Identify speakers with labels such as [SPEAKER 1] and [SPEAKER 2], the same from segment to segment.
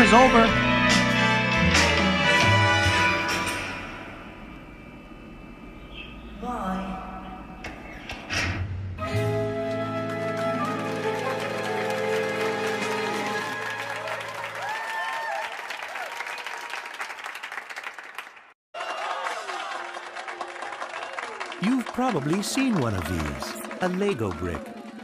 [SPEAKER 1] is over.
[SPEAKER 2] You've probably seen one of these, a Lego brick.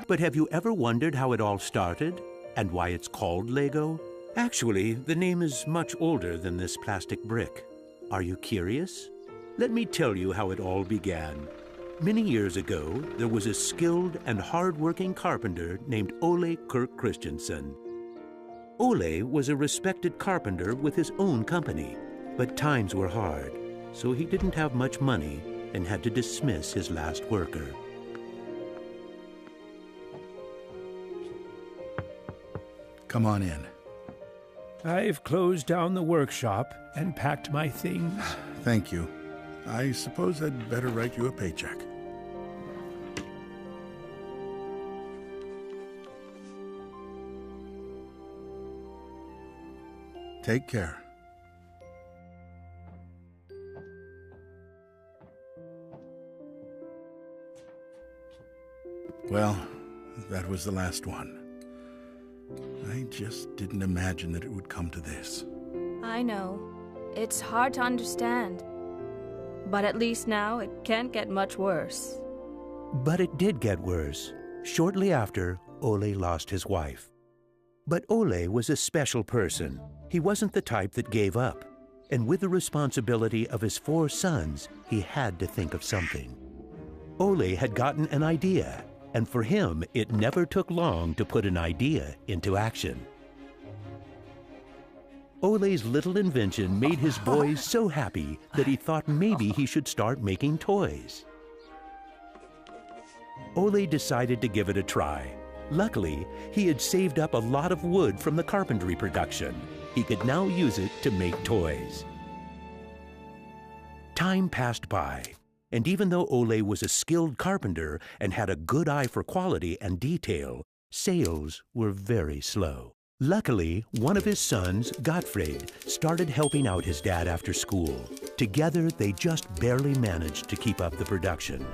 [SPEAKER 2] But have you ever wondered how it all started and why it's called Lego? Actually, the name is much older than this plastic brick. Are you curious? Let me tell you how it all began. Many years ago, there was a skilled and hard-working carpenter named Ole Kirk Christensen. Ole was a respected carpenter with his own company, but times were hard, so he didn't have much money and had to dismiss his last worker.
[SPEAKER 3] Come on in.
[SPEAKER 4] I've closed down the workshop and packed my things.
[SPEAKER 3] Thank you. I suppose I'd better write you a paycheck. Take care. Well, that was the last one. I just didn't imagine that it would come to this.
[SPEAKER 5] I know. It's hard to understand. But at least now it can't get much worse.
[SPEAKER 2] But it did get worse. Shortly after, Ole lost his wife. But Ole was a special person. He wasn't the type that gave up. And with the responsibility of his 4 sons, he had to think of something. Ole had gotten an idea. And for him, it never took long to put an idea into action. Ole's little invention made his boys so happy that he thought maybe he should start making toys. Ole decided to give it a try. Luckily, he had saved up a lot of wood from the carpentry production. He could now use it to make toys. Time passed by. And even though Ole was a skilled carpenter and had a good eye for quality and detail, sales were very slow. Luckily, one of his sons, Gottfried, started helping out his dad after school. Together, they just barely managed to keep up the production.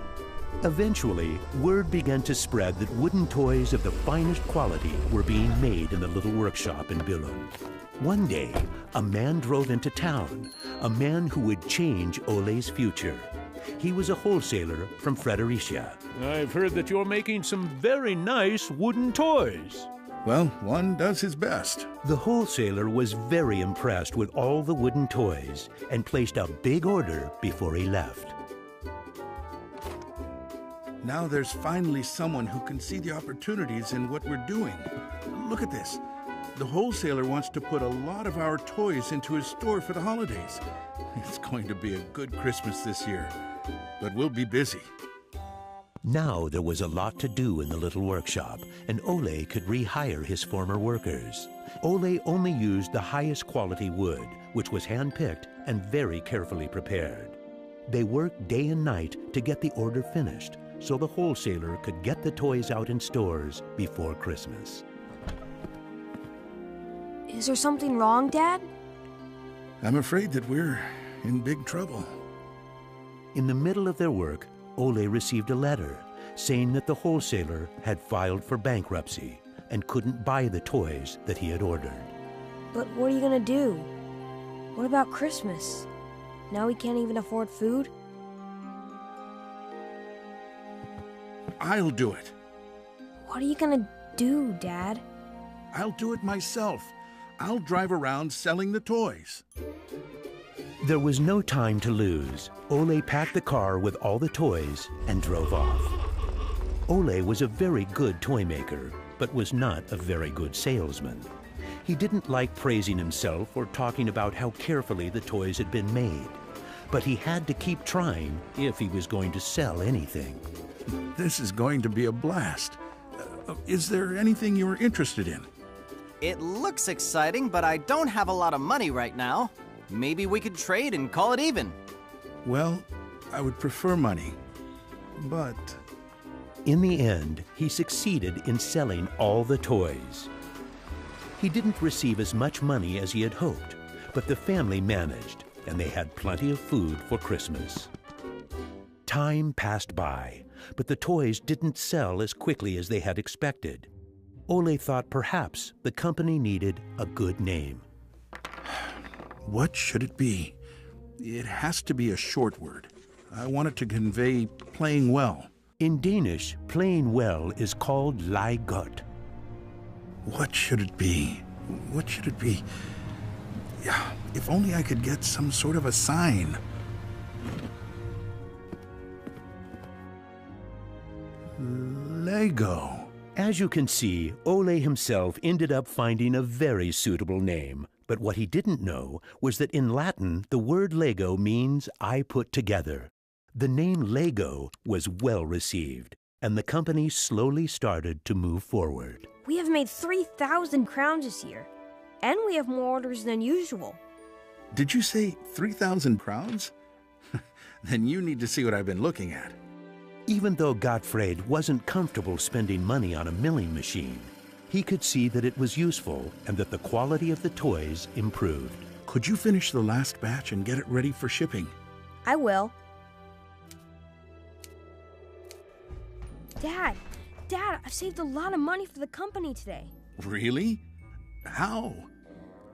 [SPEAKER 2] Eventually, word began to spread that wooden toys of the finest quality were being made in the little workshop in Billund. One day, a man drove into town, a man who would change Ole's future. He was a wholesaler from Fredericia. I've heard that you're making some very nice wooden toys.
[SPEAKER 3] Well, one does his best.
[SPEAKER 2] The wholesaler was very impressed with all the wooden toys and placed a big order before he left.
[SPEAKER 3] Now there's finally someone who can see the opportunities in what we're doing. Look at this. The wholesaler wants to put a lot of our toys into his store for the holidays. It's going to be a good Christmas this year, but we'll be busy.
[SPEAKER 2] Now there was a lot to do in the little workshop, and Ole could rehire his former workers. Ole only used the highest quality wood, which was hand-picked and very carefully prepared. They worked day and night to get the order finished, so the wholesaler could get the toys out in stores before Christmas.
[SPEAKER 6] Is there something wrong, Dad?
[SPEAKER 3] I'm afraid that we're in big trouble.
[SPEAKER 2] In the middle of their work, Ole received a letter saying that the wholesaler had filed for bankruptcy and couldn't buy the toys that he had ordered.
[SPEAKER 6] But what are you gonna do? What about Christmas? Now we can't even afford food?
[SPEAKER 3] I'll do it.
[SPEAKER 6] What are you gonna do, Dad?
[SPEAKER 3] I'll do it myself. I'll drive around selling the toys.
[SPEAKER 2] There was no time to lose. Ole packed the car with all the toys and drove off. Ole was a very good toy maker, but was not a very good salesman. He didn't like praising himself or talking about how carefully the toys had been made. But he had to keep trying if he was going to sell anything.
[SPEAKER 3] This is going to be a blast. Is there anything you're interested in?
[SPEAKER 7] It looks exciting, but I don't have a lot of money right now. Maybe we could trade and call it even.
[SPEAKER 3] Well, I would prefer money, but...
[SPEAKER 2] In the end, he succeeded in selling all the toys. He didn't receive as much money as he had hoped, but the family managed, and they had plenty of food for Christmas. Time passed by, but the toys didn't sell as quickly as they had expected. Ole thought perhaps the company needed a good name.
[SPEAKER 3] What should it be? It has to be a short word. I want it to convey playing well.
[SPEAKER 2] In Danish, playing well is called leg godt.
[SPEAKER 3] What should it be? What should it be? Yeah, if only I could get some sort of a sign. Lego.
[SPEAKER 2] As you can see, Ole himself ended up finding a very suitable name. But what he didn't know was that in Latin, the word Lego means I put together. The name Lego was well received, and the company slowly started to move forward.
[SPEAKER 6] We have made 3,000 crowns this year, and we have more orders than usual.
[SPEAKER 3] Did you say 3,000 crowns? Then you need to see what I've been looking at.
[SPEAKER 2] Even though Gottfried wasn't comfortable spending money on a milling machine, he could see that it was useful and that the quality of the toys improved.
[SPEAKER 3] Could you finish the last batch and get it ready for shipping?
[SPEAKER 6] I will. Dad, I've saved a lot of money for the company today.
[SPEAKER 3] Really? How?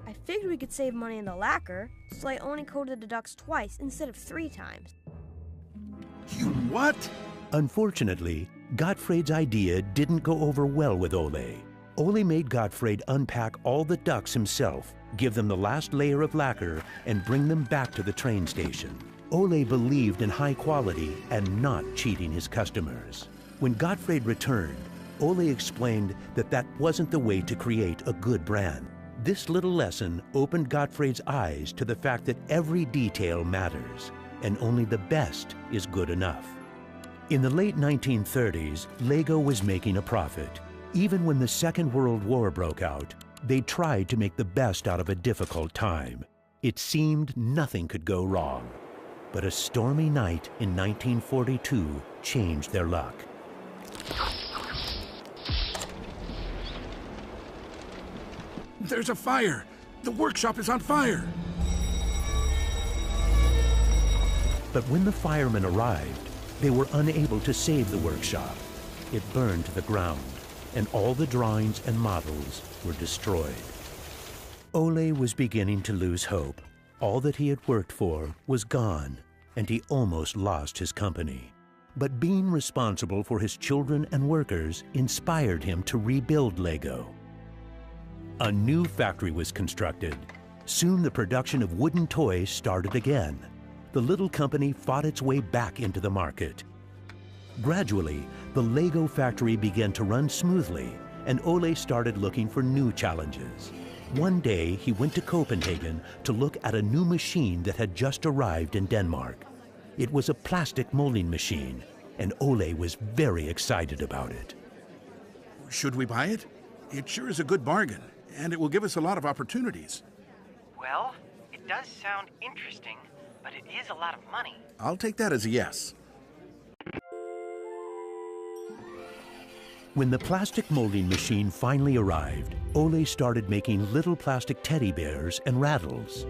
[SPEAKER 6] I figured we could save money in the lacquer, so I only coated the ducks twice instead of 3 times.
[SPEAKER 3] You what?
[SPEAKER 2] Unfortunately, Gottfried's idea didn't go over well with Ole. Ole made Gottfried unpack all the ducks himself, give them the last layer of lacquer, and bring them back to the train station. Ole believed in high quality and not cheating his customers. When Gottfried returned, Ole explained that that wasn't the way to create a good brand. This little lesson opened Gottfried's eyes to the fact that every detail matters, and only the best is good enough. In the late 1930s, Lego was making a profit. Even when the Second World War broke out, they tried to make the best out of a difficult time. It seemed nothing could go wrong. But a stormy night in 1942 changed their luck.
[SPEAKER 3] There's a fire! The workshop is on fire!
[SPEAKER 2] But when the firemen arrived, they were unable to save the workshop. It burned to the ground, and all the drawings and models were destroyed. Ole was beginning to lose hope. All that he had worked for was gone, and he almost lost his company. But being responsible for his children and workers inspired him to rebuild Lego. A new factory was constructed. Soon the production of wooden toys started again. The little company fought its way back into the market. Gradually, the Lego factory began to run smoothly, and Ole started looking for new challenges. One day, he went to Copenhagen to look at a new machine that had just arrived in Denmark. It was a plastic molding machine, and Ole was very excited about it.
[SPEAKER 3] Should we buy it? It sure is a good bargain, and it will give us a lot of opportunities.
[SPEAKER 1] Well, it does sound interesting, but it is a lot of money.
[SPEAKER 3] I'll take that as a yes.
[SPEAKER 2] When the plastic molding machine finally arrived, Ole started making little plastic teddy bears and rattles.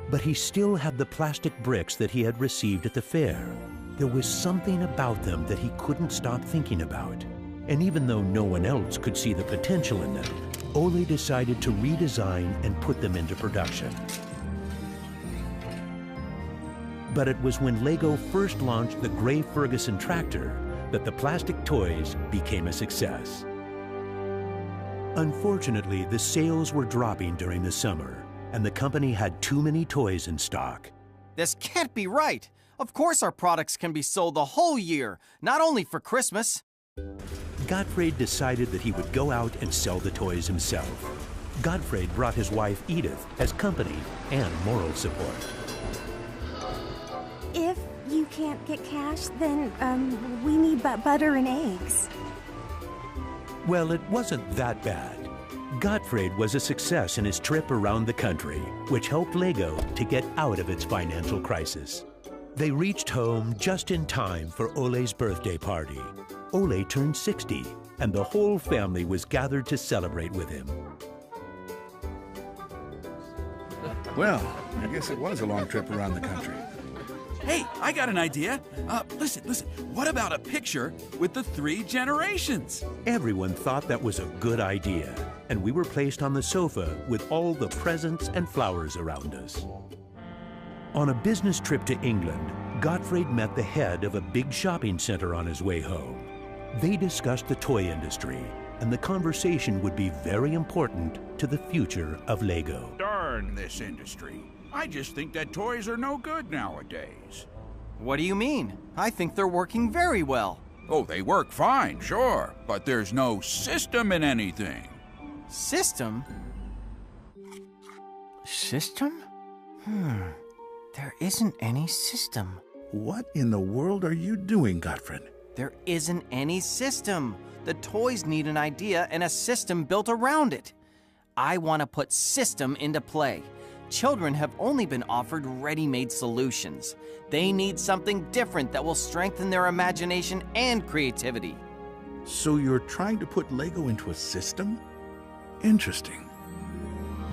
[SPEAKER 2] But he still had the plastic bricks that he had received at the fair. There was something about them that he couldn't stop thinking about. And even though no one else could see the potential in them, Ole decided to redesign and put them into production. But it was when Lego first launched the Gray Ferguson tractor that the plastic toys became a success. Unfortunately, the sales were dropping during the summer, and the company had too many toys in stock.
[SPEAKER 7] This can't be right. Of course our products can be sold the whole year, not only for Christmas.
[SPEAKER 2] Gottfried decided that he would go out and sell the toys himself. Gottfried brought his wife Edith as company and moral support.
[SPEAKER 8] If you can't get cash, then we need butter and eggs.
[SPEAKER 2] Well, it wasn't that bad. Gottfried was a success in his trip around the country, which helped Lego to get out of its financial crisis. They reached home just in time for Ole's birthday party. Ole turned 60, and the whole family was gathered to celebrate with him.
[SPEAKER 3] Well, I guess it was a long trip around the country.
[SPEAKER 9] Hey, I got an idea. Listen. What about a picture with the 3 generations?
[SPEAKER 2] Everyone thought that was a good idea, and we were placed on the sofa with all the presents and flowers around us. On a business trip to England, Gottfried met the head of a big shopping center on his way home. They discussed the toy industry, and the conversation would be very important to the future of Lego.
[SPEAKER 10] Darn this industry. I just think that toys are no good nowadays.
[SPEAKER 7] What do you mean? I think they're working very well.
[SPEAKER 10] Oh, they work fine, sure, but there's no system in anything.
[SPEAKER 7] System? System? There isn't any system.
[SPEAKER 3] What in the world are you doing, Gottfried?
[SPEAKER 7] There isn't any system. The toys need an idea and a system built around it. I want to put system into play. Children have only been offered ready-made solutions. They need something different that will strengthen their imagination and creativity.
[SPEAKER 3] So you're trying to put Lego into a system? Interesting.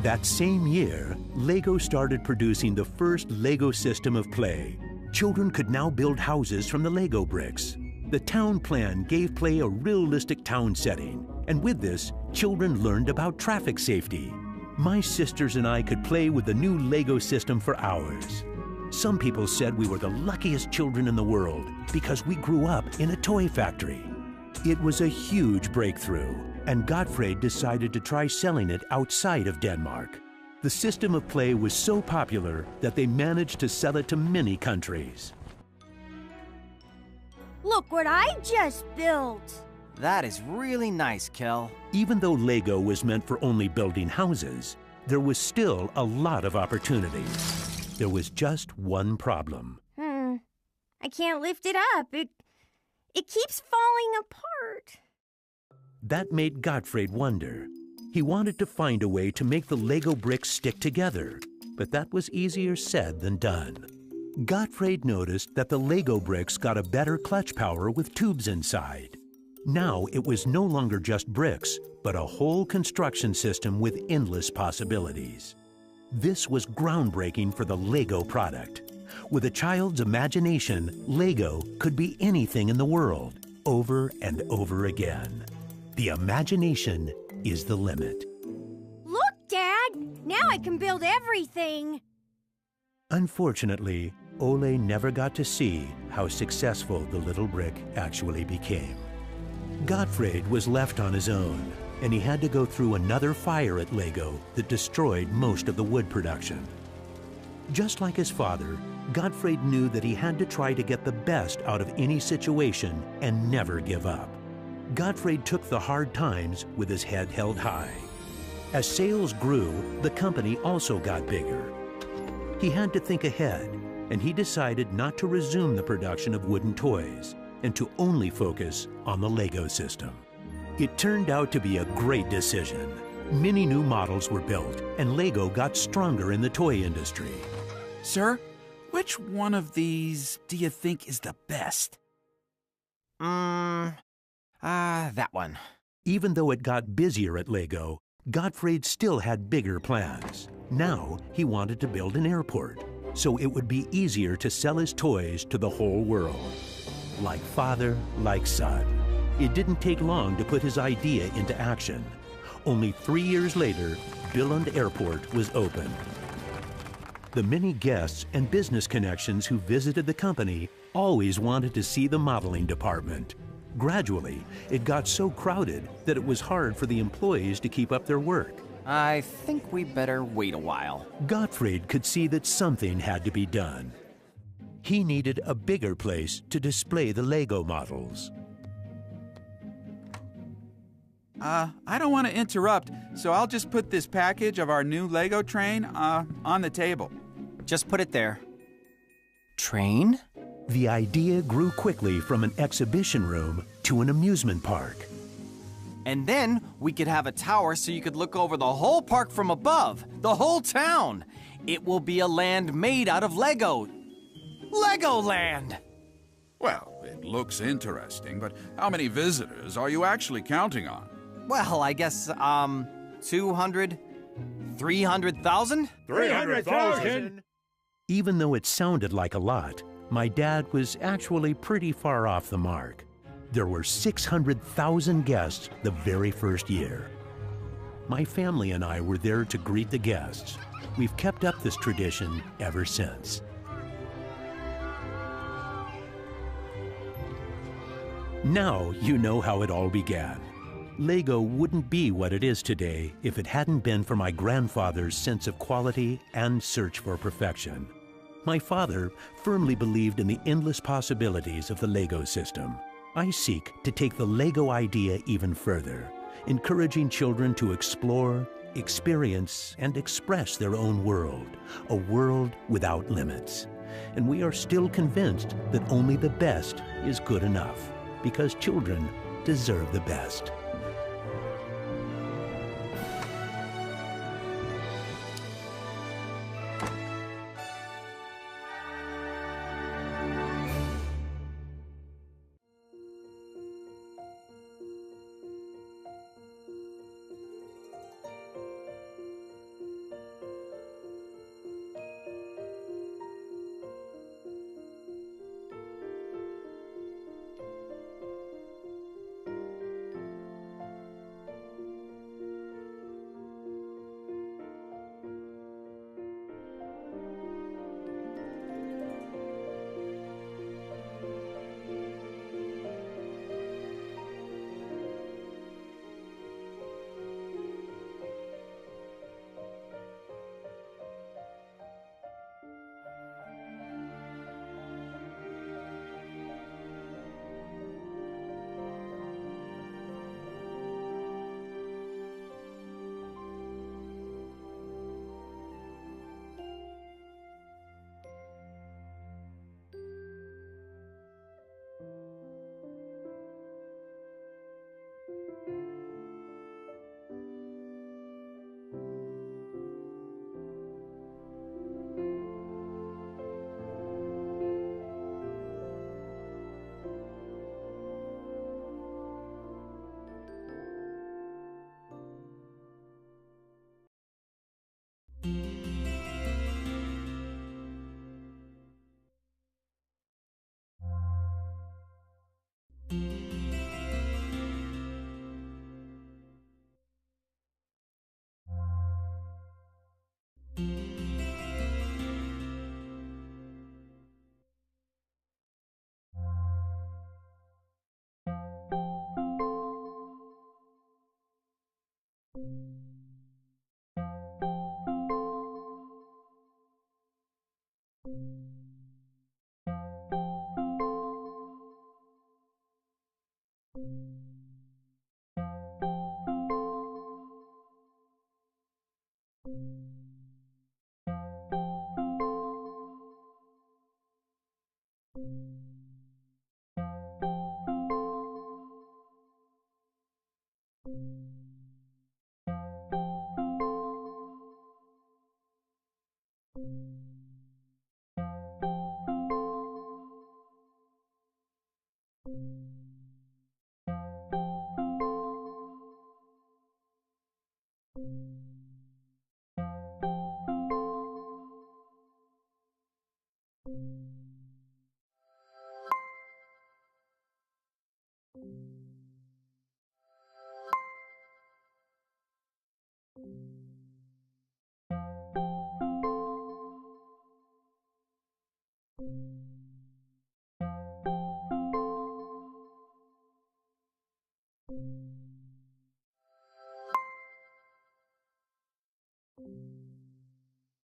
[SPEAKER 2] That same year, Lego started producing the first Lego system of play. Children could now build houses from the Lego bricks. The town plan gave play a realistic town setting, and with this, children learned about traffic safety. My sisters and I could play with the new Lego system for hours. Some people said we were the luckiest children in the world because we grew up in a toy factory. It was a huge breakthrough, and Gottfried decided to try selling it outside of Denmark. The system of play was so popular that they managed to sell it to many countries.
[SPEAKER 6] Look what I just built!
[SPEAKER 7] That is really nice, Kel.
[SPEAKER 2] Even though Lego was meant for only building houses, there was still a lot of opportunities. There was just one problem.
[SPEAKER 6] I can't lift it up. It keeps falling apart.
[SPEAKER 2] That made Gottfried wonder. He wanted to find a way to make the Lego bricks stick together, but that was easier said than done. Gottfried noticed that the Lego bricks got a better clutch power with tubes inside. Now it was no longer just bricks, but a whole construction system with endless possibilities. This was groundbreaking for the Lego product. With a child's imagination, Lego could be anything in the world, over and over again. The imagination is the limit.
[SPEAKER 6] Look, Dad! Now I can build everything!
[SPEAKER 2] Unfortunately, Ole never got to see how successful the little brick actually became. Gottfried was left on his own, and he had to go through another fire at Lego that destroyed most of the wood production. Just like his father, Gottfried knew that he had to try to get the best out of any situation and never give up. Gottfried took the hard times with his head held high. As sales grew, the company also got bigger. He had to think ahead, and he decided not to resume the production of wooden toys and to only focus on the Lego system. It turned out to be a great decision. Many new models were built, and Lego got stronger in the toy industry.
[SPEAKER 9] Sir, which one of these do you think is the best?
[SPEAKER 7] That one.
[SPEAKER 2] Even though it got busier at Lego, Gottfried still had bigger plans. Now he wanted to build an airport, so it would be easier to sell his toys to the whole world. Like father, like son. It didn't take long to put his idea into action. Only 3 years later, Billund Airport was opened. The many guests and business connections who visited the company always wanted to see the modeling department. Gradually, it got so crowded that it was hard for the employees to keep up their work.
[SPEAKER 7] I think we better wait a while.
[SPEAKER 2] Gottfried could see that something had to be done. He needed a bigger place to display the Lego models.
[SPEAKER 9] I don't want to interrupt, so I'll just put this package of our new Lego train on the table.
[SPEAKER 7] Just put it there. Train?
[SPEAKER 2] The idea grew quickly from an exhibition room to an amusement park.
[SPEAKER 7] And then we could have a tower so you could look over the whole park from above, the whole town. It will be a land made out of Lego. Legoland!
[SPEAKER 10] Well, it looks interesting, but how many visitors are you actually counting on?
[SPEAKER 7] Well, I guess, 200, 300,000?
[SPEAKER 10] 300,000?
[SPEAKER 2] Even though it sounded like a lot, my dad was actually pretty far off the mark. There were 600,000 guests the very first year. My family and I were there to greet the guests. We've kept up this tradition ever since. Now you know how it all began. Lego wouldn't be what it is today if it hadn't been for my grandfather's sense of quality and search for perfection. My father firmly believed in the endless possibilities of the Lego system. I seek to take the Lego idea even further, encouraging children to explore, experience, and express their own world, a world without limits. And we are still convinced that only the best is good enough, because children deserve the best.